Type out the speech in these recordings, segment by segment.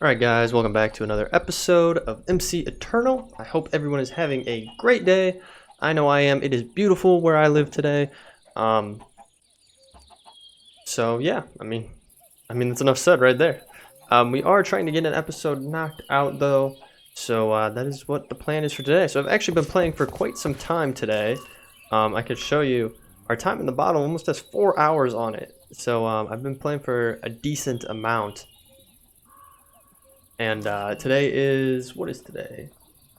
Alright guys, welcome back to another episode of MC Eternal. I hope everyone is having a great day. I know I am. It is beautiful where I live today. So yeah, I mean that's enough said right there. We are trying to get an episode knocked out though. So that is what the plan is for today. So I've actually been playing for quite some time today. I could show you our time in the bottle almost has 4 hours on it. So I've been playing for a decent amount. And today is, what is today?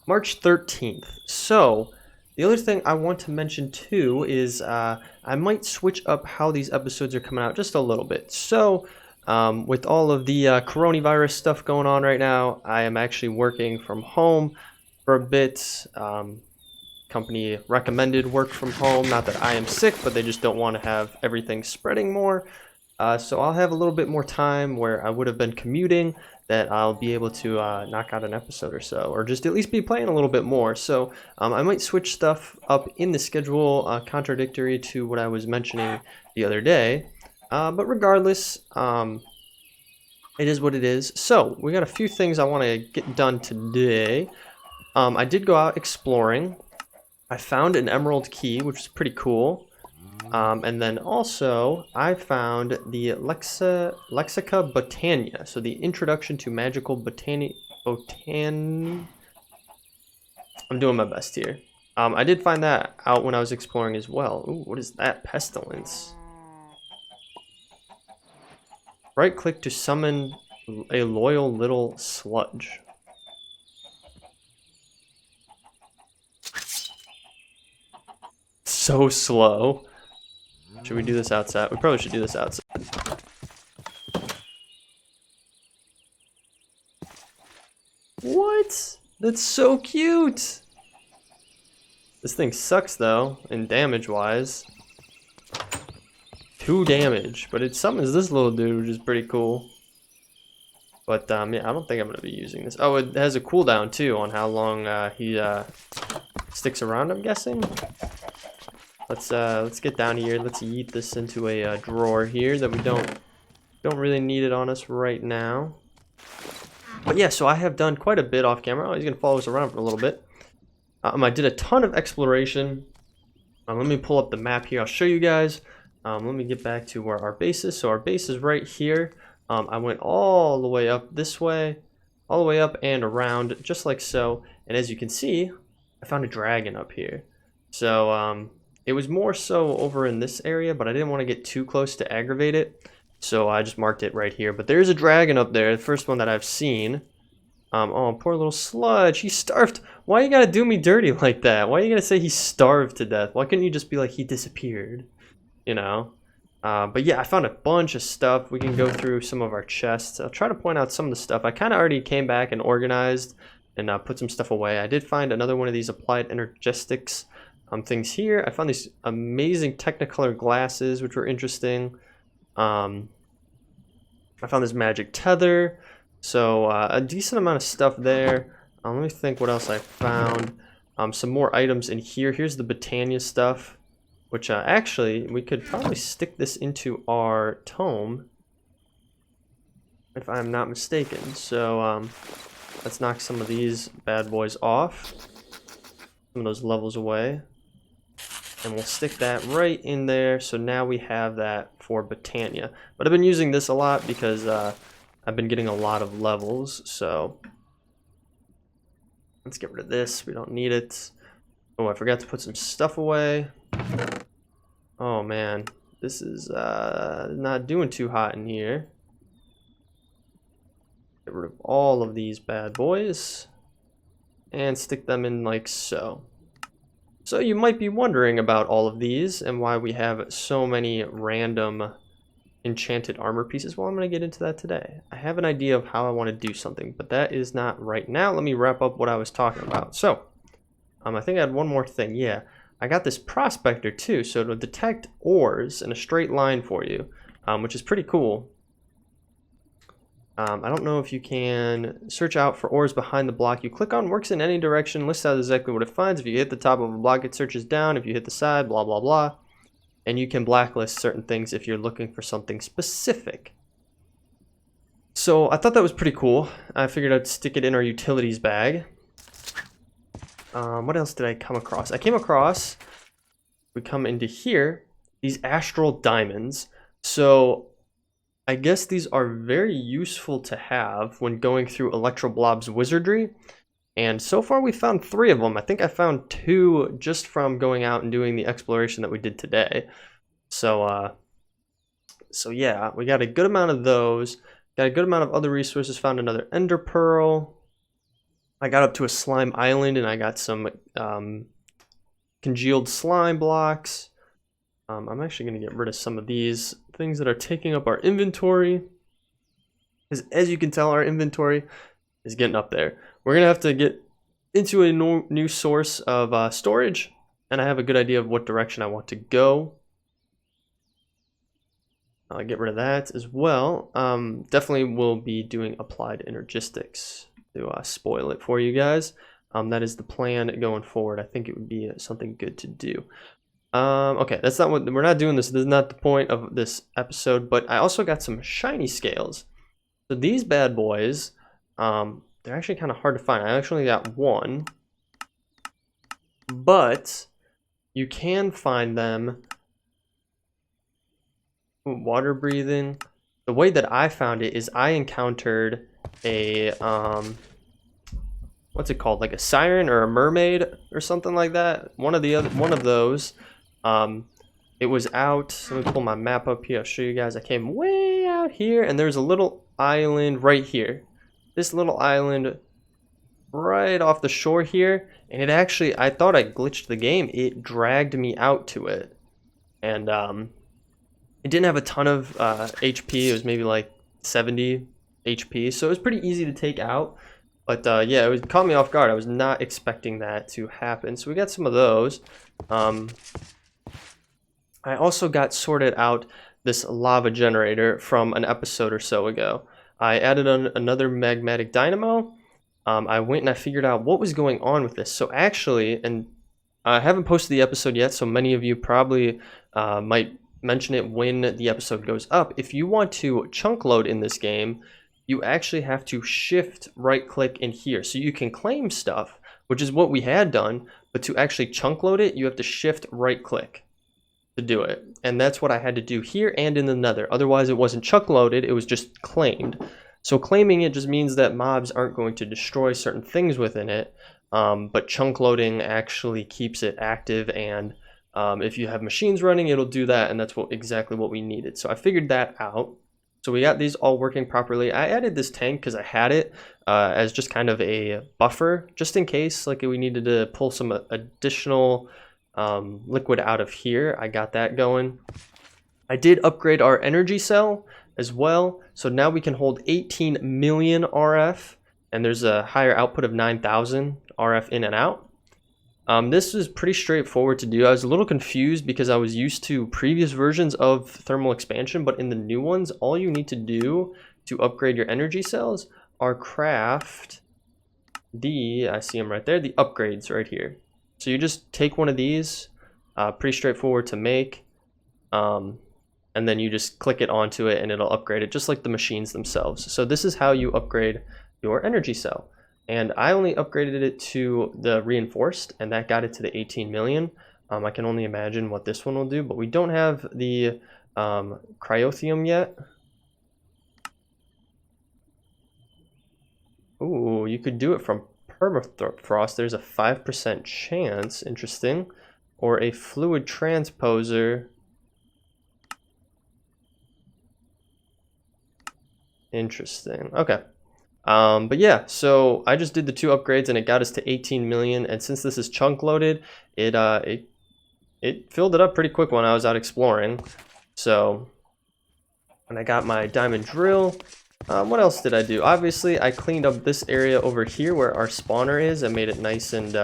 March 13th. So, the other thing I want to mention too is I might switch up how these episodes are coming out just a little bit. So, with all of the coronavirus stuff going on right now, I am actually working from home for a bit. Company recommended work from home. Not that I am sick, but they just don't want to have everything spreading more. So I'll have a little bit more time where I would have been commuting that I'll be able to knock out an episode or so, or just at least be playing a little bit more. So I might switch stuff up in the schedule, contradictory to what I was mentioning the other day. But regardless, it is what it is. So we got a few things I want to get done today. I did go out exploring. I found an emerald key, which is pretty cool. And then also, I found the Lexica Botania, so the Introduction to Magical Botany. I'm doing my best here. I did find that out when I was exploring as well. Ooh, what is that? Pestilence. Right click to summon a loyal little sludge. So slow. Should we do this outside? We probably should do this outside. What? That's so cute! This thing sucks though, in damage wise. 2 damage, but it summons this little dude, which is pretty cool. But yeah, I don't think I'm gonna be using this. Oh, it has a cooldown too on how long he sticks around, I'm guessing. Let's get down here. Let's yeet this into a drawer here that we don't really need it on us right now. But yeah, so I have done quite a bit off camera. Oh, he's gonna follow us around for a little bit. I did a ton of exploration. Let me pull up the map here. I'll show you guys. Let me get back to where our base is. So our base is right here. I went all the way up this way, all the way up and around, just like so. And as you can see, I found a dragon up here. So it was more so over in this area, but I didn't want to get too close to aggravate it. So I just marked it right here. But there's a dragon up there, the first one that I've seen. Oh, poor little sludge. He starved. Why you gotta do me dirty like that? Why you gotta say he starved to death? Why couldn't you just be like, he disappeared? You know? But yeah, I found a bunch of stuff. We can go through some of our chests. I'll try to point out some of the stuff. I kind of already came back and organized and put some stuff away. I did find another one of these applied energetics things here. I found these amazing Technicolor glasses, which were interesting. I found this magic tether. So a decent amount of stuff there. Let me think what else I found. Some more items in here. Here's the Botania stuff, which actually we could probably stick this into our tome, if I'm not mistaken. So let's knock some of these bad boys off. Some of those levels away. And we'll stick that right in there. So now we have that for Botania. But I've been using this a lot because I've been getting a lot of levels. So let's get rid of this. We don't need it. Oh, I forgot to put some stuff away. Oh man, this is not doing too hot in here. Get rid of all of these bad boys and stick them in like so. So you might be wondering about all of these and why we have so many random enchanted armor pieces. Well, I'm going to get into that today. I have an idea of how I want to do something, but that is not right now. Let me wrap up what I was talking about. So, I think I had one more thing. Yeah, I got this prospector too, so it'll detect ores in a straight line for you, which is pretty cool. I don't know if you can search out for ores behind the block you click on. Works in any direction. Lists out exactly what it finds. If you hit the top of a block, it searches down. If you hit the side, blah, blah, blah. And you can blacklist certain things if you're looking for something specific. So I thought that was pretty cool. I figured I'd stick it in our utilities bag. What else did I come across? We come into here, these astral diamonds. So I guess these are very useful to have when going through Electroblob's wizardry. And so far we found 3 of them. I think I found 2 just from going out and doing the exploration that we did today. So yeah, we got a good amount of those. Got a good amount of other resources. Found another ender pearl. I got up to a slime island and I got some congealed slime blocks. I'm actually going to get rid of some of these things that are taking up our inventory. Because as you can tell, our inventory is getting up there. We're going to have to get into a new source of storage. And I have a good idea of what direction I want to go. I'll get rid of that as well. Definitely will be doing applied energistics to spoil it for you guys. That is the plan going forward. I think it would be something good to do. Okay, that's not what we're not doing. This is not the point of this episode. But I also got some shiny scales. So these bad boys, they're actually kind of hard to find. I actually got 1, but you can find them. Water breathing. The way that I found it is I encountered a what's it called, like a siren or a mermaid or something like that. One of those. It was out. Let me pull my map up here. I'll show you guys. I came way out here, and there's a little island right here. This little island right off the shore here, and it actually, I thought I glitched the game. It dragged me out to it, and it didn't have a ton of HP. It was maybe like 70 HP, so it was pretty easy to take out. But yeah, it caught me off guard. I was not expecting that to happen. So we got some of those. I also got sorted out this lava generator from an episode or so ago. I added another magmatic dynamo. I went and I figured out what was going on with this. So actually, and I haven't posted the episode yet, so many of you probably might mention it when the episode goes up. If you want to chunk load in this game, you actually have to shift right click in here. So you can claim stuff, which is what we had done, but to actually chunk load it, you have to shift right click to do it. And that's what I had to do here and in the nether. Otherwise it wasn't chunk loaded, it was just claimed. So claiming it just means that mobs aren't going to destroy certain things within it, but chunk loading actually keeps it active, and if you have machines running, it'll do that, and that's exactly what we needed. So I figured that out. So we got these all working properly. I added this tank because I had it as just kind of a buffer, just in case like we needed to pull some additional liquid out of here. I got that going. I did upgrade our energy cell as well. So now we can hold 18 million RF, and there's a higher output of 9,000 RF in and out. This is pretty straightforward to do. I was a little confused because I was used to previous versions of thermal expansion, but in the new ones, all you need to do to upgrade your energy cells are craft I see them right there, the upgrades right here. So you just take one of these, pretty straightforward to make, and then you just click it onto it and it'll upgrade it just like the machines themselves. So this is how you upgrade your energy cell. And I only upgraded it to the reinforced, and that got it to the 18 million. I can only imagine what this one will do, but we don't have the cryothium yet. Ooh, you could do it from permafrost. There's a 5% chance. Interesting. Or a fluid transposer. Interesting. Okay. But yeah, so I just did the 2 upgrades and it got us to 18 million. And since this is chunk loaded, it filled it up pretty quick when I was out exploring. So, and I got my diamond drill. What else did I do? Obviously, I cleaned up this area over here where our spawner is and made it nice and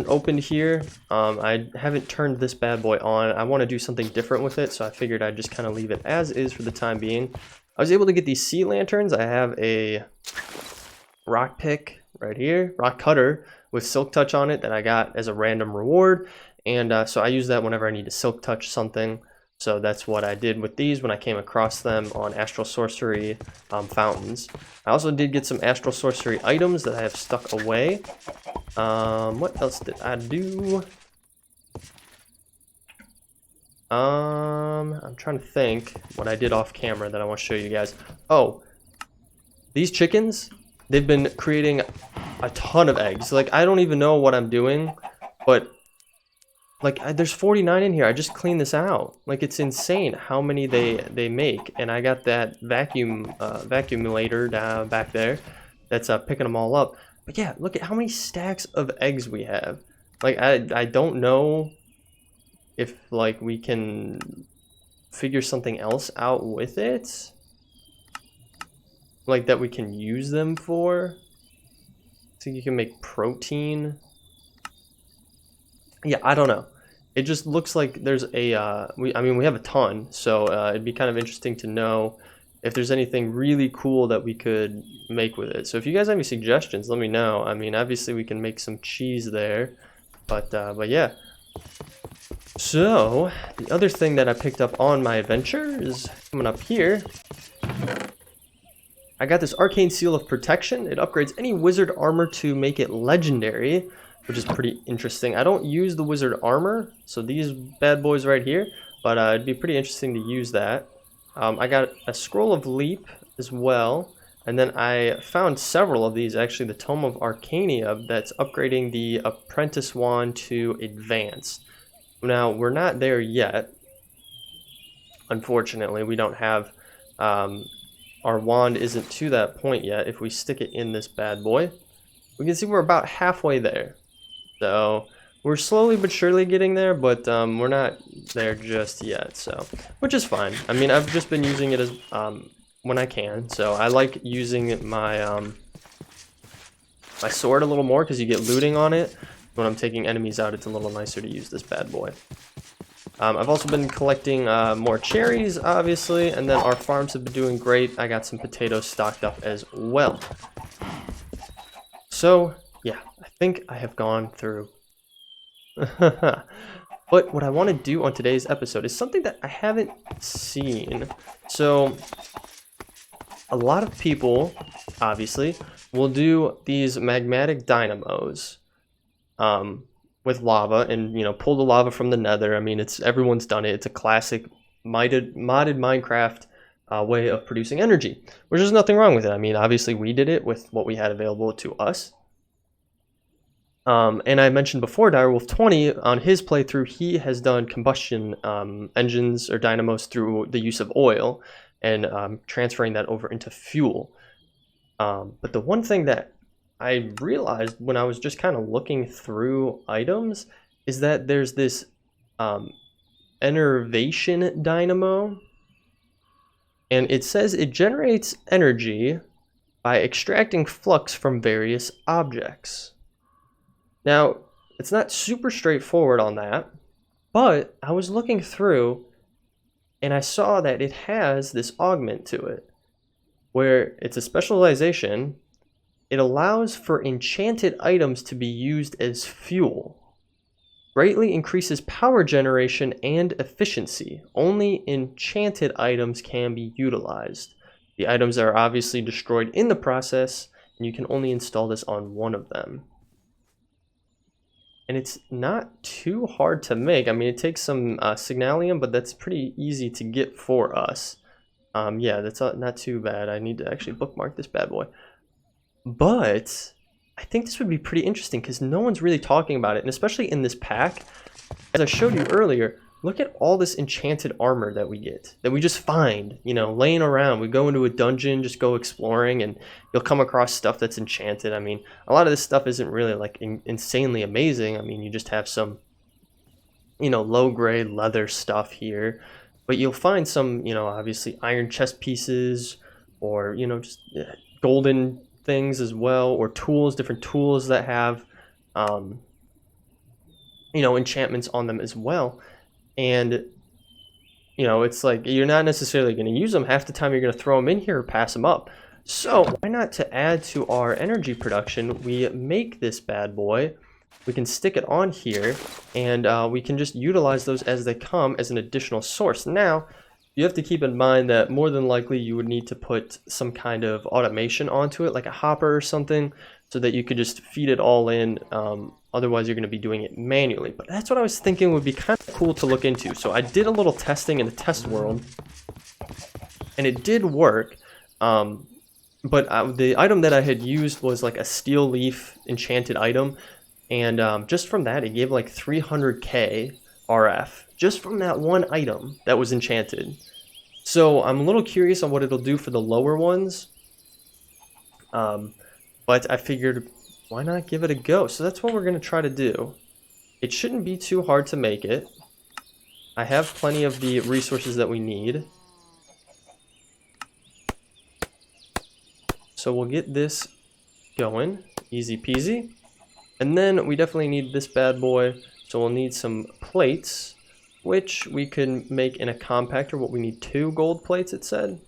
open here. I haven't turned this bad boy on. I want to do something different with it, so I figured I'd just kind of leave it as is for the time being. I was able to get these sea lanterns. I have a rock pick right here, rock cutter with silk touch on it that I got as a random reward. And so I use that whenever I need to silk touch something. So that's what I did with these when I came across them on Astral Sorcery fountains. I also did get some Astral Sorcery items that I have stuck away. What else did I do? I'm trying to think what I did off camera that I want to show you guys. Oh, these chickens, they've been creating a ton of eggs. Like, I don't even know what I'm doing, but like there's 49 in here. I just cleaned this out. Like, it's insane how many they make. And I got that vacuumulator down back there that's picking them all up. But yeah, look at how many stacks of eggs we have. Like, I don't know if like we can figure something else out with it, like that we can use them for. So you can make protein. Yeah, I don't know. It just looks like there's a I mean we have a ton, so it'd be kind of interesting to know if there's anything really cool that we could make with it. So if you guys have any suggestions, let me know. I mean, obviously we can make some cheese there, but yeah. So, the other thing that I picked up on my adventure is coming up here. I got this Arcane Seal of Protection. It upgrades any wizard armor to make it legendary, which is pretty interesting. I don't use the wizard armor, so these bad boys right here, but it'd be pretty interesting to use that. I got a Scroll of Leap as well, and then I found several of these, actually the Tome of Arcania, that's upgrading the Apprentice Wand to Advanced. Now, we're not there yet. Unfortunately, we don't have, our wand isn't to that point yet. If we stick it in this bad boy, we can see we're about halfway there. So, we're slowly but surely getting there, but we're not there just yet, so, which is fine. I mean, I've just been using it as, when I can, so I like using my, my sword a little more because you get looting on it. When I'm taking enemies out, it's a little nicer to use this bad boy. I've also been collecting more cherries, obviously, and then our farms have been doing great. I got some potatoes stocked up as well. So, yeah, I think I have gone through. But what I want to do on today's episode is something that I haven't seen. So, a lot of people, obviously, will do these magmatic dynamos. With lava, and you know, pull the lava from the nether. I mean, everyone's done it. It's a classic modded Minecraft way of producing energy, which is nothing wrong with it. I mean, obviously we did it with what we had available to us. And I mentioned before, Direwolf 20 on his playthrough, he has done combustion engines or dynamos through the use of oil and transferring that over into fuel. But the one thing that I realized when I was just kind of looking through items is that there's this enervation dynamo, and it says it generates energy by extracting flux from various objects. Now, it's not super straightforward on that, but I was looking through and I saw that it has this augment to it, where it's a specialization. It allows for enchanted items to be used as fuel. Greatly increases power generation and efficiency. Only enchanted items can be utilized. The items are obviously destroyed in the process, and you can only install this on one of them. And it's not too hard to make. I mean, it takes some signalium, but that's pretty easy to get for us. Yeah, that's not too bad. I need to actually bookmark this bad boy. But I think this would be pretty interesting because no one's really talking about it, and especially in this pack. As I showed you earlier, look at all this enchanted armor that we get, that we just find, you know, laying around. We go into a dungeon, just go exploring, and you'll come across stuff that's enchanted. I mean, a lot of this stuff isn't really like insanely amazing. I mean, you just have some, you know, low-grade leather stuff here, but you'll find some, you know, obviously iron chest pieces, or, you know, just golden things as well, or tools, different tools that have you know, enchantments on them as well. And you know, it's like you're not necessarily going to use them. Half the time you're going to throw them in here or pass them up. So why not, to add to our energy production, we make this bad boy we can stick it on here, and we can just utilize those as they come as an additional source. Now, you have to keep in mind that more than likely you would need to put some kind of automation onto it, like a hopper or something, so that you could just feed it all in. Otherwise, you're going to be doing it manually. But that's what I was thinking would be kind of cool to look into. So I did a little testing in the test world, and it did work. But the item that I had used was like a steel leaf enchanted item. And just from that, it gave like 300k RF. Just from that one item that was enchanted. So I'm a little curious on what it'll do for the lower ones. But I figured, why not give it a go? So that's what we're going to try to do. It shouldn't be too hard to make it. I have plenty of the resources that we need. So we'll get this going. Easy peasy. And then we definitely need this bad boy. So we'll need some plates, which we can make in a compactor. What we need, 2 gold plates, it said.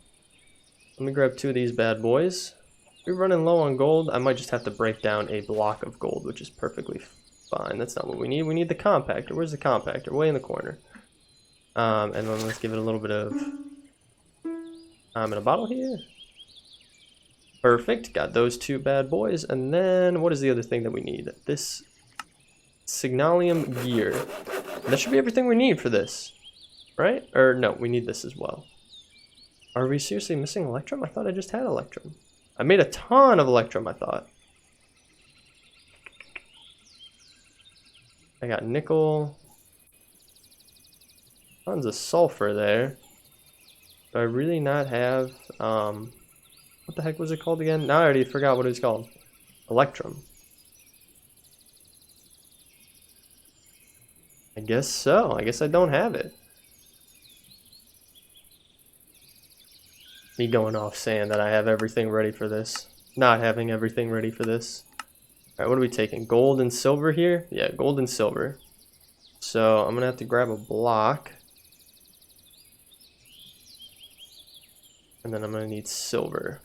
Let me grab 2 of these bad boys. We're running low on gold. I might just have to break down a block of gold, which is perfectly fine. That's not what we need. We need the compactor. Where's the compactor? Way in the corner. And then let's give it a little bit of in a bottle here. Perfect. Got those 2 bad boys. And then what is the other thing that we need? This signalium gear. And that should be everything we need for this, right? Or no, we need this as well. Are we seriously missing electrum? I thought I just had electrum. I made a ton of electrum, I thought. I got nickel. Tons of sulfur there. Do I really not have, what the heck was it called again? Now I already forgot what it was called. Electrum. I guess so. I guess I don't have it. Me going off saying that I have everything ready for this. Not having everything ready for this. Alright, what are we taking? Gold and silver here? Yeah, gold and silver. So I'm going to have to grab a block. And then I'm going to need silver.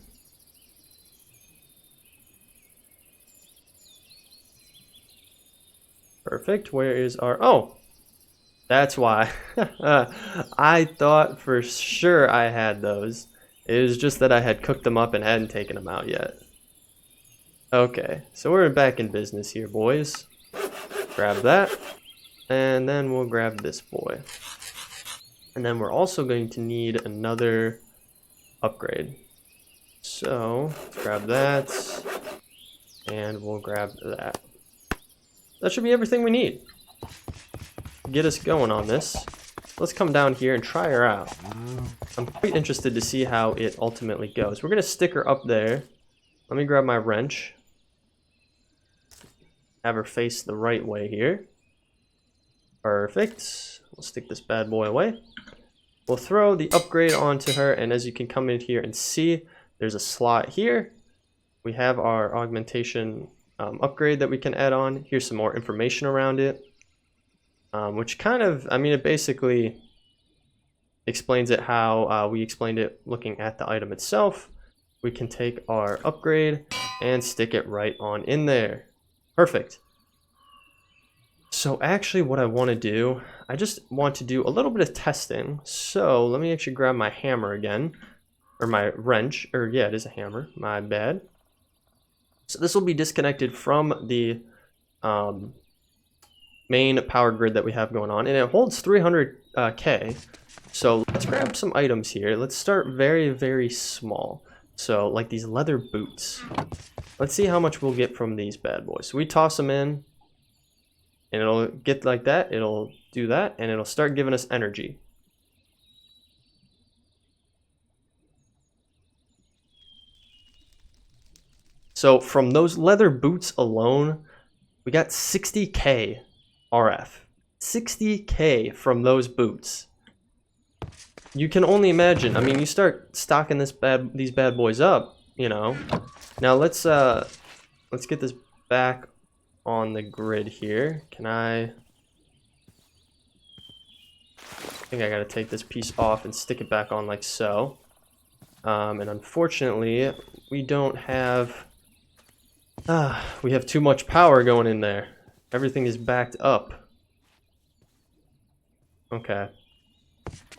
Perfect. Where is our... Oh! That's why. I thought for sure I had those. It was just that I had cooked them up and hadn't taken them out yet. Okay, so we're back in business here, boys. Grab that. And then we'll grab this boy. And then we're also going to need another upgrade. So, grab that. And we'll grab that. That should be everything we need. Get us going on this. Let's come down here and try her out. I'm quite interested to see how it ultimately goes. We're going to stick her up there. Let me grab my wrench. Have her face the right way here. Perfect. We'll stick this bad boy away. We'll throw the upgrade onto her, and as you can come in here and see, there's a slot here. We have our augmentation upgrade that we can add on. Here's some more information around it. Which kind of, I mean, it basically explains it how we explained it looking at the item itself. We can take our upgrade and stick it right on in there. Perfect. So actually what I want to do, I just want to do a little bit of testing. So let me actually grab my hammer again, or my wrench, or yeah, it is a hammer, my bad. So this will be disconnected from the main power grid that we have going on, and it holds 300k. So let's grab some items here. Let's start very, very small. So like these leather boots. Let's see how much we'll get from these bad boys. So we toss them in, and it'll get like that. It'll do that, and it'll start giving us energy. So from those leather boots alone, we got 60k RF. 60k from those boots. You can only imagine. I mean, you start stocking these bad boys up, you know. Now let's get this back on the grid here. Can I think I gotta take this piece off and stick it back on like so. And unfortunately, we don't have we have too much power going in there. Everything is backed up. Okay.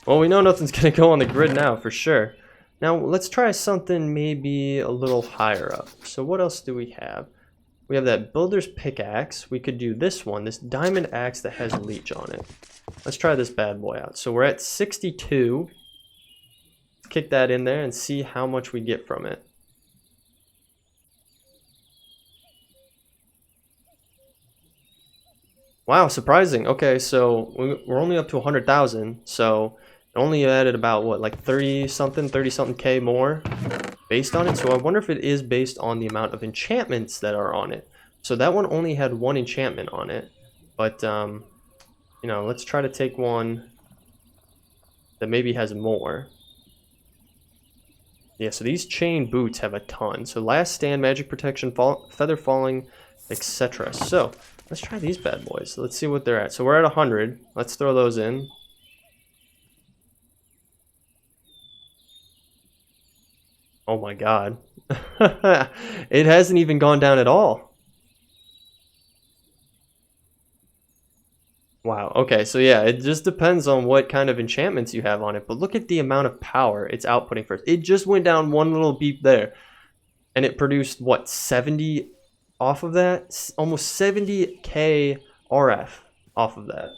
Well, we know nothing's gonna go on the grid now for sure. Now let's try something maybe a little higher up. So what else do we have? We have that builder's pickaxe. We could do this one, this diamond axe that has leech on it. Let's try this bad boy out. So we're at 62. Let's kick that in there and see how much we get from it. Wow, surprising. Okay, so we're only up to 100,000. So it only added about what, like 30 something K more based on it. So I wonder if it is based on the amount of enchantments that are on it. So that one only had one enchantment on it, but you know, let's try to take one that maybe has more. Yeah, so these chain boots have a ton. So last stand, magic protection, feather falling, etc. So let's try these bad boys. Let's see what they're at. So we're at 100. Let's throw those in. Oh my god. It hasn't even gone down at all. Wow, okay, so yeah, it just depends on what kind of enchantments you have on it, but look at the amount of power it's outputting first. It just went down one little beep there, and it produced, what, 70 off of that? Almost 70k RF off of that.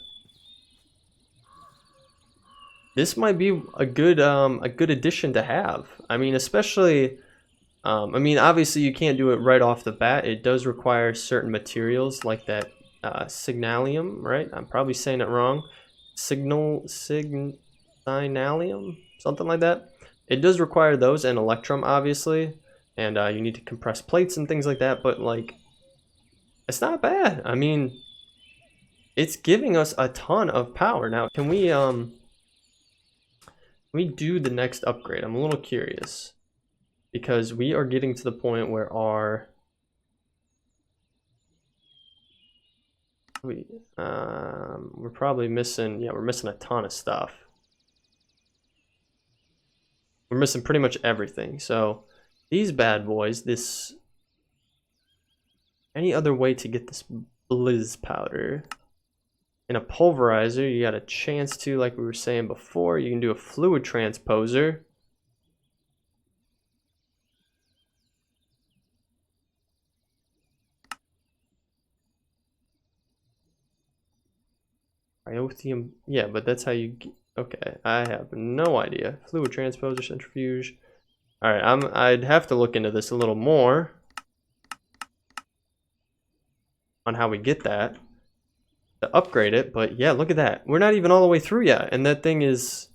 This might be a good addition to have. I mean, especially, I mean, obviously you can't do it right off the bat. It does require certain materials like that signalium, right? I'm probably saying it wrong. Signalium, something like that. It does require those and electrum, obviously, and you need to compress plates and things like that. But like, it's not bad. I mean, it's giving us a ton of power. Now, can we do the next upgrade? I'm a little curious because we are getting to the point where our we're probably missing, yeah, we're missing a ton of stuff. We're missing pretty much everything. So these bad boys, this, any other way to get this blizz powder? In a pulverizer, you got a chance to, like we were saying before, you can do a fluid transposer. Iothium, yeah, but that's how you get, okay, I have no idea. Fluid transposer, centrifuge. All right, I'd have to look into this a little more on how we get that to upgrade it, but yeah, look at that. We're not even all the way through yet, and that thing is,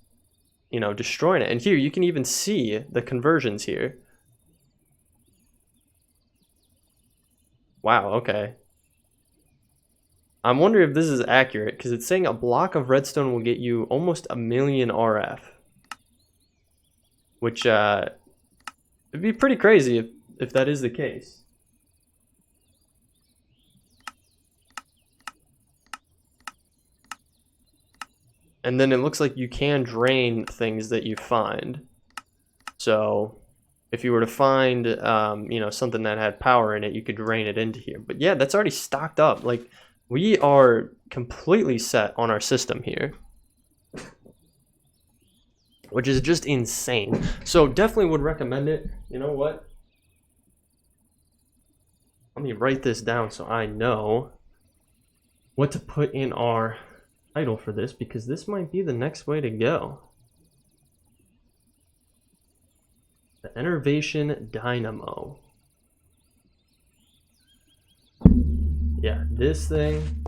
you know, destroying it. And here, you can even see the conversions here. Wow, okay. I'm wondering if this is accurate, because it's saying a block of redstone will get you almost 1,000,000 RF. Which, it'd be pretty crazy if that is the case. And then it looks like you can drain things that you find. So if you were to find, you know, something that had power in it, you could drain it into here. But yeah, that's already stocked up. Like, we are completely set on our system here, which is just insane. So definitely would recommend it. You know what? Let me write this down so I know what to put in our title for this, because this might be the next way to go. The Enervation Dynamo. Yeah, this thing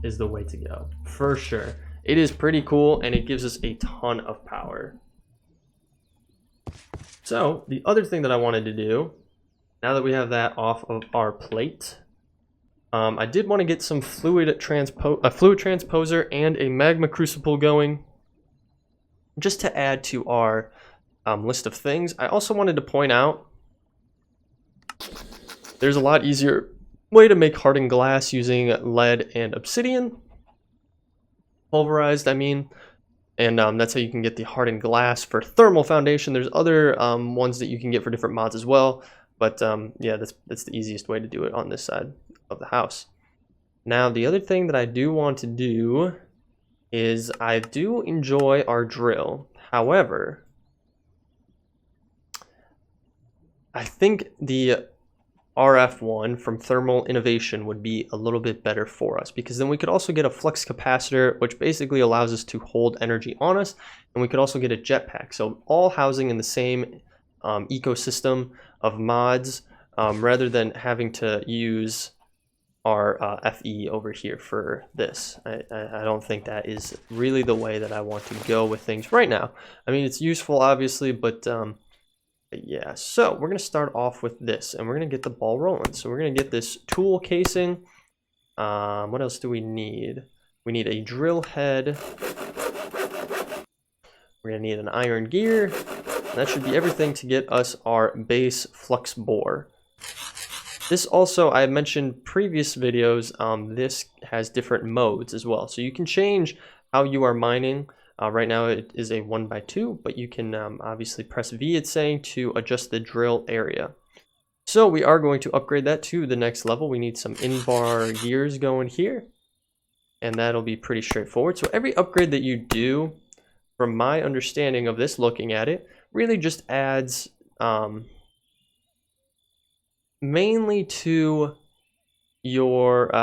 is the way to go, for sure. It is pretty cool, and it gives us a ton of power. So, the other thing that I wanted to do, now that we have that off of our plate, I did want to get some fluid transposer and a magma crucible going, just to add to our list of things. I also wanted to point out there's a lot easier way to make hardened glass using lead and obsidian. Pulverized, I mean. And that's how you can get the hardened glass for thermal foundation. There's other ones that you can get for different mods as well. But yeah, that's the easiest way to do it on this side of the house. Now, the other thing that I do want to do is I do enjoy our drill. However, I think the RF1 from Thermal Innovation would be a little bit better for us, because then we could also get a flux capacitor, which basically allows us to hold energy on us, and we could also get a jetpack. So all housing in the same ecosystem of mods, rather than having to use our FE over here for this. I don't think that is really the way that I want to go with things right now. I mean, it's useful, obviously, but yeah, so we're going to start off with this, and we're going to get the ball rolling. So we're going to get this tool casing. What else do we need? We need a drill head. We're going to need an iron gear. And that should be everything to get us our base flux bore. This also, I mentioned previous videos, this has different modes as well. So you can change how you are mining. Right now it is a 1x2, but you can obviously press V, it's saying, to adjust the drill area. So we are going to upgrade that to the next level. We need some in-bar gears going here, and that'll be pretty straightforward. So every upgrade that you do, from my understanding of this, looking at it, really just adds mainly to your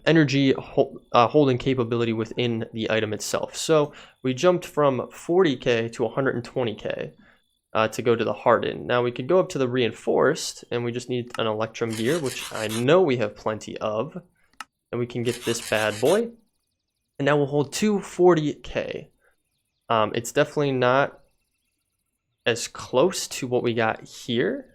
energy holding capability within the item itself. So we jumped from 40k to 120k to go to the hardened. Now we could go up to the reinforced, and we just need an electrum gear, which I know we have plenty of, and we can get this bad boy, and now we'll hold 240k. It's definitely not as close to what we got here,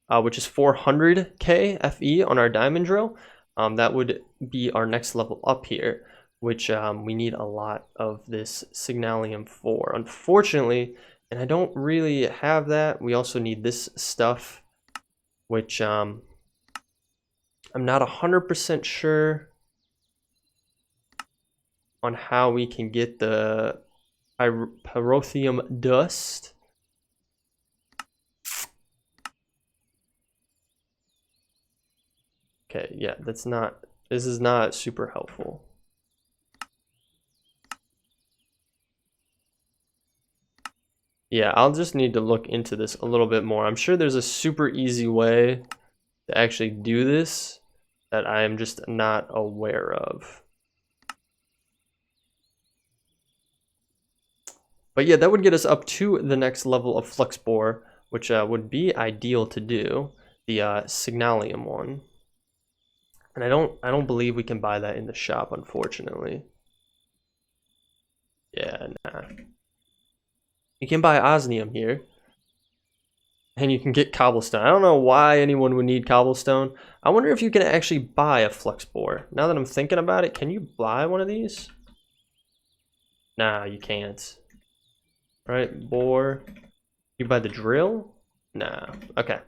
which is 400k FE on our diamond drill. That would be our next level up here, which we need a lot of this signalium for, unfortunately, and I don't really have that. We also need this stuff, which I'm not 100% sure on how we can get the pyrotheum dust. Okay, yeah, this is not super helpful. Yeah, I'll just need to look into this a little bit more. I'm sure there's a super easy way to actually do this that I am just not aware of. But yeah, that would get us up to the next level of flux bore, which would be ideal to do, the signalium one. And I don't believe we can buy that in the shop, unfortunately. Yeah, nah. You can buy osmium here, and you can get cobblestone. I don't know why anyone would need cobblestone. I wonder if you can actually buy a flux bore. Now that I'm thinking about it, can you buy one of these? Nah, you can't. Right, bore. You buy the drill? Nah, okay.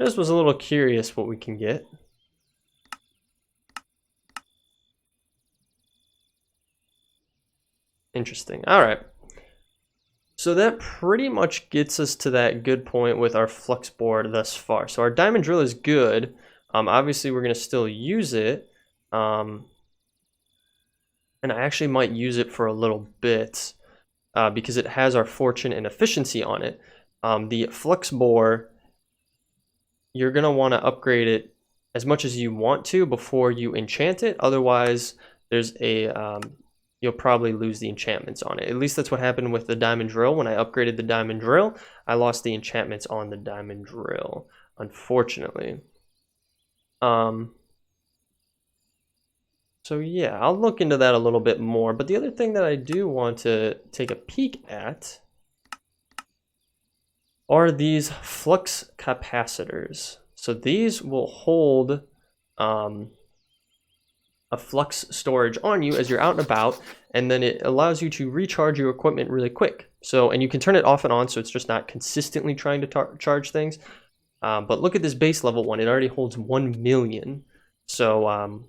Just was a little curious what we can get. Interesting. All right. So that pretty much gets us to that good point with our flux board thus far. So our diamond drill is good. Obviously, we're going to still use it. And I actually might use it for a little bit because it has our fortune and efficiency on it. The flux bore, you're going to want to upgrade it as much as you want to before you enchant it. Otherwise, there's a... you'll probably lose the enchantments on it. At least that's what happened with the diamond drill. When I upgraded the diamond drill, I lost the enchantments on the diamond drill, unfortunately. So yeah, I'll look into that a little bit more. But the other thing that I do want to take a peek at are these flux capacitors. So these will hold a flux storage on you as you're out and about, and then it allows you to recharge your equipment really quick. So, and you can turn it off and on, so it's just not consistently trying to charge things. But look at this base level one; it already holds 1 million. So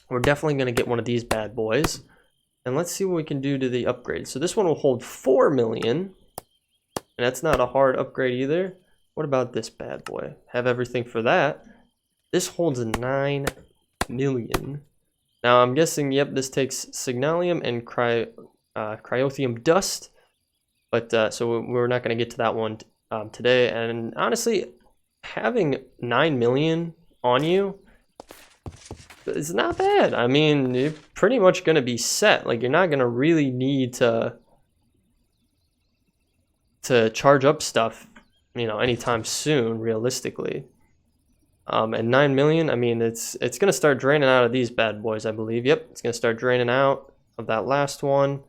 we're definitely going to get one of these bad boys, and let's see what we can do to the upgrade. So this one will hold 4 million, and that's not a hard upgrade either. What about this bad boy? Have everything for that. This holds 9 million. Now I'm guessing, yep, this takes signalium and cryothium dust, but so we're not going to get to that one today. And honestly, having 9 million on you is not bad. I mean, you're pretty much going to be set. Like, you're not going to really need to charge up stuff, you know, anytime soon, realistically. And 9 million, I mean, it's going to start draining out of these bad boys, I believe. Yep, it's going to start draining out of that last one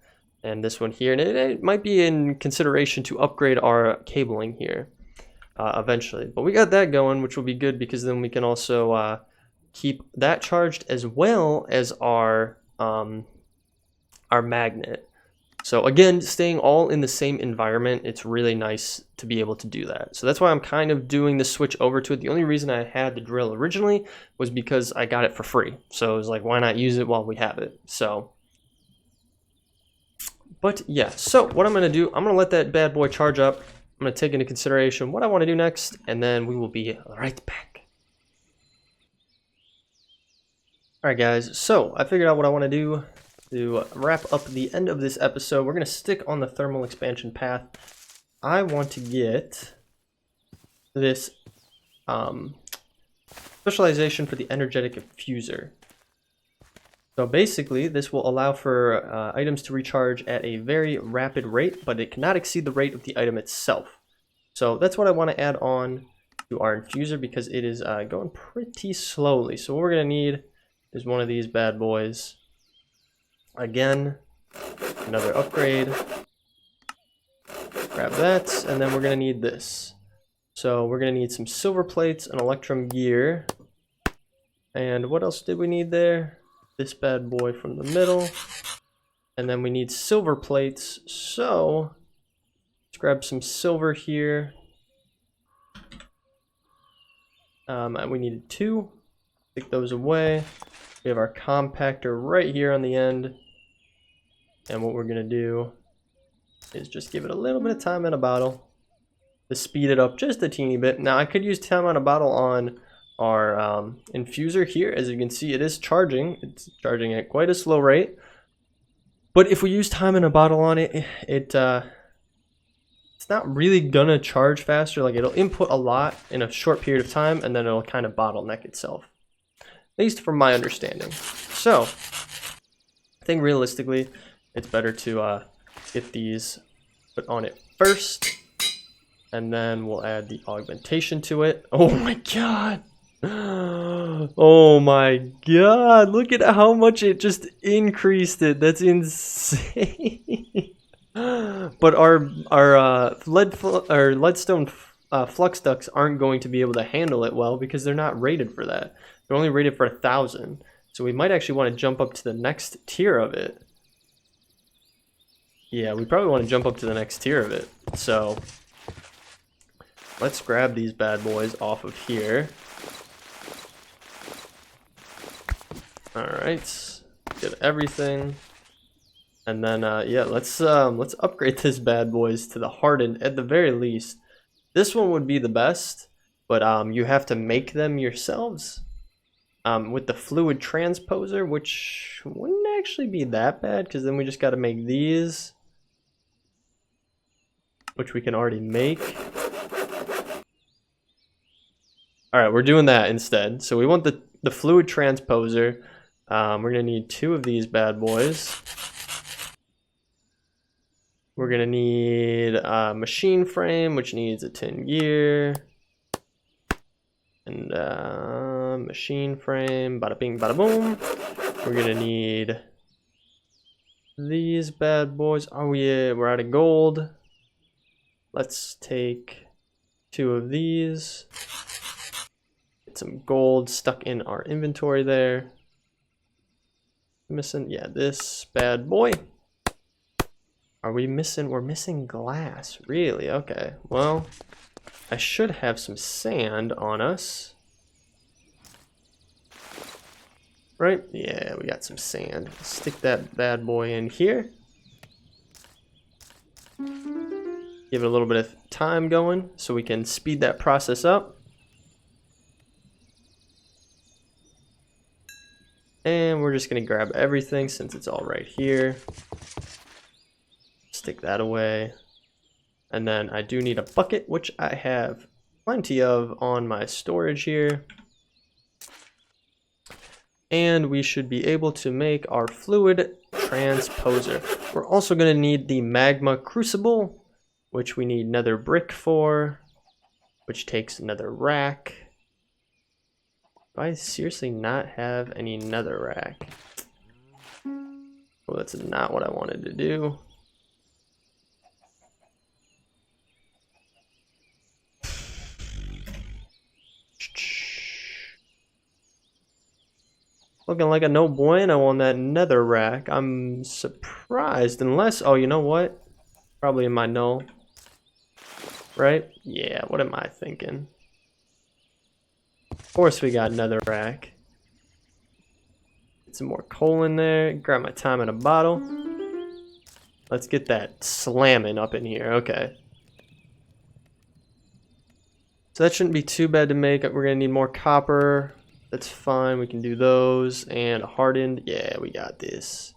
and this one here. And it might be in consideration to upgrade our cabling here eventually. But we got that going, which will be good because then we can also keep that charged as well as our magnet. So again, staying all in the same environment, it's really nice to be able to do that. So that's why I'm kind of doing the switch over to it. The only reason I had the drill originally was because I got it for free. So it was like, why not use it while we have it? So, but yeah, so what I'm going to do, I'm going to let that bad boy charge up. I'm going to take into consideration what I want to do next, and then we will be right back. All right, guys, so I figured out what I want to do. To wrap up the end of this episode, we're going to stick on the thermal expansion path. I want to get this specialization for the energetic infuser. So basically, this will allow for items to recharge at a very rapid rate, but it cannot exceed the rate of the item itself. So that's what I want to add on to our infuser because it is going pretty slowly. So what we're going to need is one of these bad boys. Again, another upgrade. Grab that, and then we're gonna need this. So we're gonna need some silver plates, an electrum gear, and what else did we need there? This bad boy from the middle, and then we need silver plates. So let's grab some silver here. And we needed 2. Take those away. We have our compactor right here on the end. And what we're going to do is just give it a little bit of time in a bottle to speed it up just a teeny bit. Now, I could use time on a bottle on our infuser here. As you can see, it is charging. It's charging at quite a slow rate. But if we use time in a bottle on it, it's not really going to charge faster. Like, it'll input a lot in a short period of time, and then it'll kind of bottleneck itself. At least from my understanding. So, I think realistically, it's better to get these put on it first, and then we'll add the augmentation to it. Oh my god! Oh my god! Look at how much it just increased it. That's insane. But our leadstone flux ducts aren't going to be able to handle it well because they're not rated for that. They're only rated for 1,000. So we might actually want to jump up to the next tier of it. Yeah, we probably want to jump up to the next tier of it. So let's grab these bad boys off of here. Alright, get everything. And then yeah, let's upgrade this bad boys to the hardened at the very least. This one would be the best, but you have to make them yourselves. With the fluid transposer, which wouldn't actually be that bad because then we just got to make these, which we can already make. All right, we're doing that instead. So we want the fluid transposer. We're gonna need 2 of these bad boys. We're gonna need a machine frame, which needs a tin gear. And machine frame, bada bing, bada boom. We're gonna need these bad boys. Oh yeah, we're out of gold. Let's take 2 of these. Get some gold stuck in our inventory there. Missing, yeah, this bad boy. Are we missing? We're missing glass. Really? Okay. Well, I should have some sand on us. Right? Yeah, we got some sand. Stick that bad boy in here. Give it a little bit of time going so we can speed that process up. And we're just gonna grab everything since it's all right here. Stick that away. And then I do need a bucket, which I have plenty of on my storage here. And we should be able to make our fluid transposer. We're also going to need the magma crucible, which we need nether brick for, which takes another rack. Do I seriously not have any nether rack? Well, that's not what I wanted to do. Looking like a no bueno on that nether rack. I'm surprised, unless, oh, you know what? Probably in my null. Right? Yeah, what am I thinking? Of course we got nether rack. Get some more coal in there. Grab my time in a bottle. Let's get that slamming up in here. Okay. So that shouldn't be too bad to make. We're gonna need more copper. That's fine, we can do those. And hardened, yeah, we got this.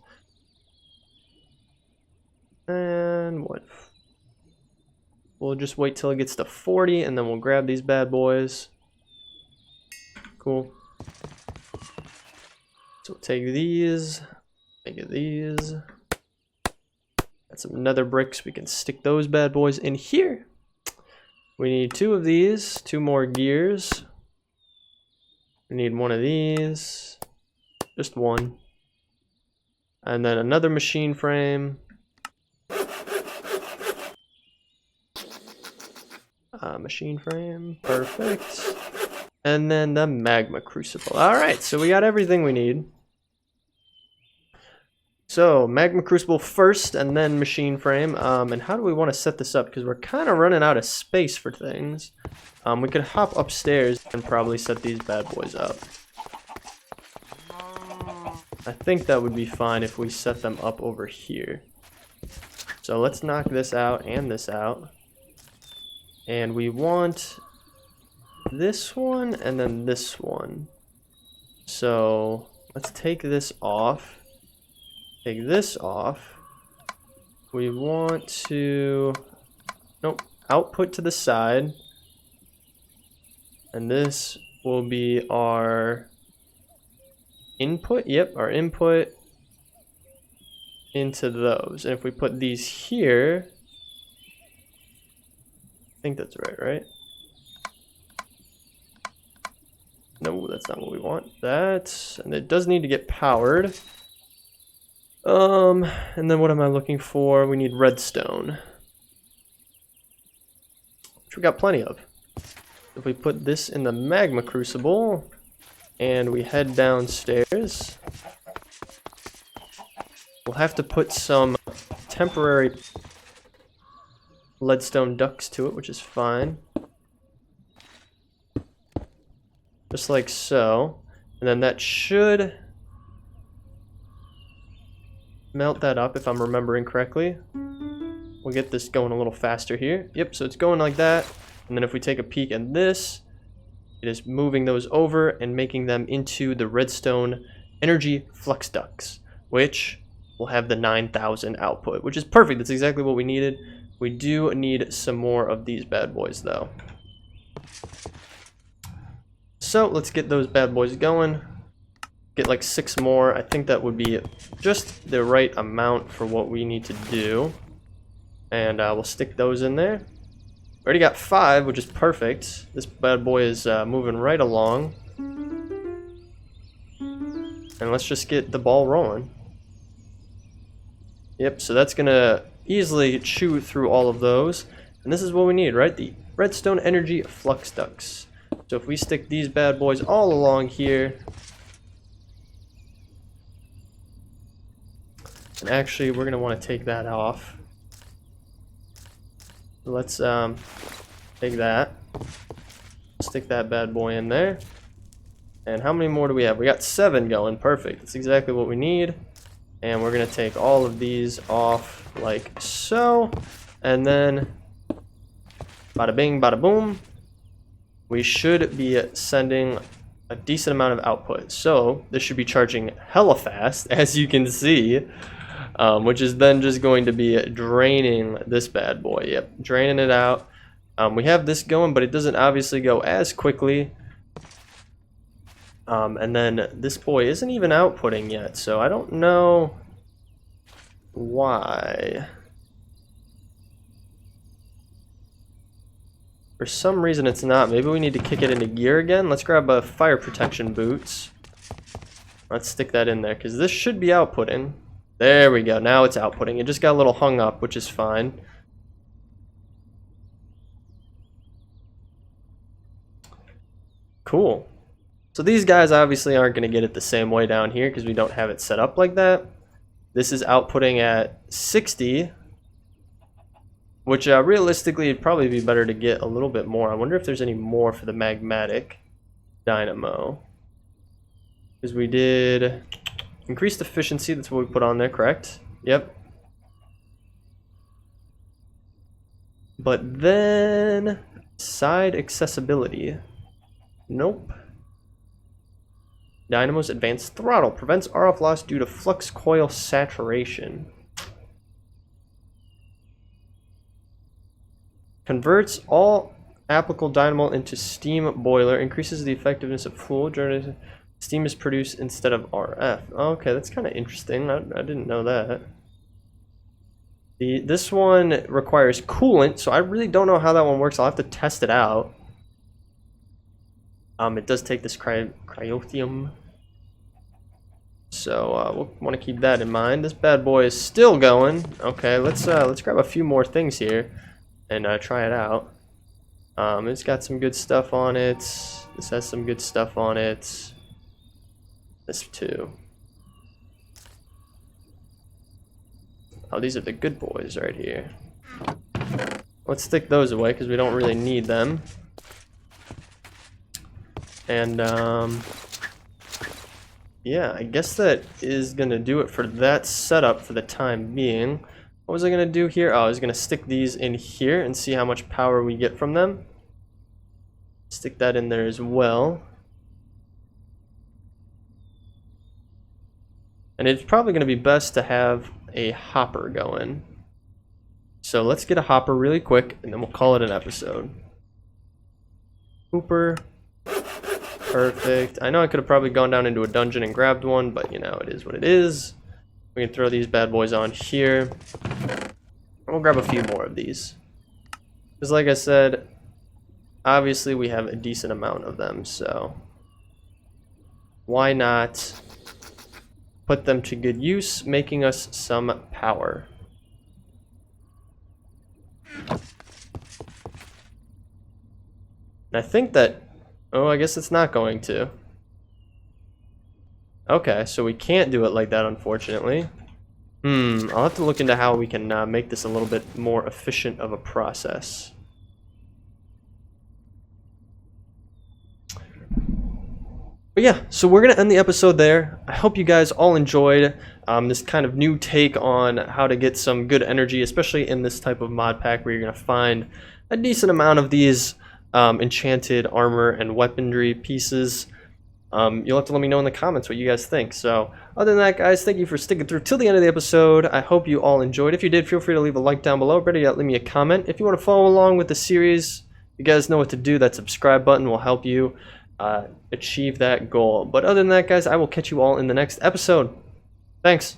And what? We'll just wait till it gets to 40 and then we'll grab these bad boys. Cool. So we'll take these, make these. Got some nether bricks, we can stick those bad boys in here. We need 2 of these, 2 more gears. We need 1 of these, just 1. And then another machine frame. Machine frame, perfect. And then the magma crucible. All right, so we got everything we need. So magma crucible first and then machine frame. And how do we want to set this up? Because we're kind of running out of space for things. We could hop upstairs and probably set these bad boys up. I think that would be fine if we set them up over here. So let's knock this out and this out. And we want this one and then this one. So let's take this off. Take this off. We want to, nope, output to the side. And this will be our input. Yep, our input into those. And if we put these here, I think that's right? No, that's not what we want. That, and it does need to get powered. And then what am I looking for? We need redstone, which we got plenty of. If we put this in the magma crucible and we head downstairs, we'll have to put some temporary leadstone ducts to it, which is fine. Just like so. And then that should melt that up if I'm remembering correctly. We'll get this going a little faster here. Yep, so it's going like that. And then if we take a peek at this, it is moving those over and making them into the redstone energy flux ducts, which will have the 9,000 output, which is perfect. That's exactly what we needed. We do need some more of these bad boys though. So let's get those bad boys going. Get like 6 more. I think that would be just the right amount for what we need to do. And we'll stick those in there. Already got 5, which is perfect. This bad boy is moving right along. And let's just get the ball rolling. Yep, so that's gonna easily chew through all of those. And this is what we need, right? The redstone energy flux ducts. So if we stick these bad boys all along here. And actually, we're gonna want to take that off. Let's take that, stick that bad boy in there. And how many more do we have? We got 7 going. Perfect. That's exactly what we need. And we're gonna take all of these off like so. And then bada bing, bada boom. We should be sending a decent amount of output. So this should be charging hella fast, as you can see, which is then just going to be draining this bad boy. Yep, draining it out. We have this going, but it doesn't obviously go as quickly. And then this boy isn't even outputting yet, so I don't know why. For some reason it's not. Maybe we need to kick it into gear again. Let's grab a fire protection boots. Let's stick that in there, because this should be outputting. There we go. Now it's outputting. It just got a little hung up, which is fine. Cool. So these guys obviously aren't going to get it the same way down here because we don't have it set up like that. This is outputting at 60, which realistically it'd probably be better to get a little bit more. I wonder if there's any more for the magmatic dynamo. Because we did increased efficiency, that's what we put on there, correct? Yep. But then side accessibility. Nope. Dynamo's advanced throttle prevents RF loss due to flux coil saturation. Converts all applicable dynamo into steam boiler. Increases the effectiveness of fuel generated. Steam is produced instead of RF. Okay, that's kind of interesting. I didn't know that. This one requires coolant, so I really don't know how that one works. I'll have to test it out. It does take this cryothium, so we'll want to keep that in mind. This bad boy is still going. Okay, let's grab a few more things here and try it out. It's got some good stuff on it. This has some good stuff on it. This too. Oh, these are the good boys right here. Let's stick those away because we don't really need them. And yeah, I guess that is gonna do it for that setup for the time being. What was I gonna do here? Oh, I was gonna stick these in here and see how much power we get from them. Stick that in there as well. And it's probably gonna be best to have a hopper going. So let's get a hopper really quick and then we'll call it an episode. Hooper. Perfect. I know I could have probably gone down into a dungeon and grabbed one, but you know, it is what it is. We can throw these bad boys on here. We'll grab a few more of these. Because like I said, obviously we have a decent amount of them, so why not put them to good use, making us some power. And I think that, oh, I guess it's not going to. Okay, so we can't do it like that, unfortunately. I'll have to look into how we can make this a little bit more efficient of a process. But yeah, so we're going to end the episode there. I hope you guys all enjoyed this kind of new take on how to get some good energy, especially in this type of mod pack where you're going to find a decent amount of these enchanted armor and weaponry pieces. You'll have to let me know in the comments what you guys think. So other than that, guys, thank you for sticking through till the end of the episode. I hope you all enjoyed. If you did, feel free to leave a like down below. Better yet, leave me a comment. If you want to follow along with the series, you guys know what to do. That subscribe button will help you achieve that goal. But other than that, guys, I will catch you all in the next episode. Thanks.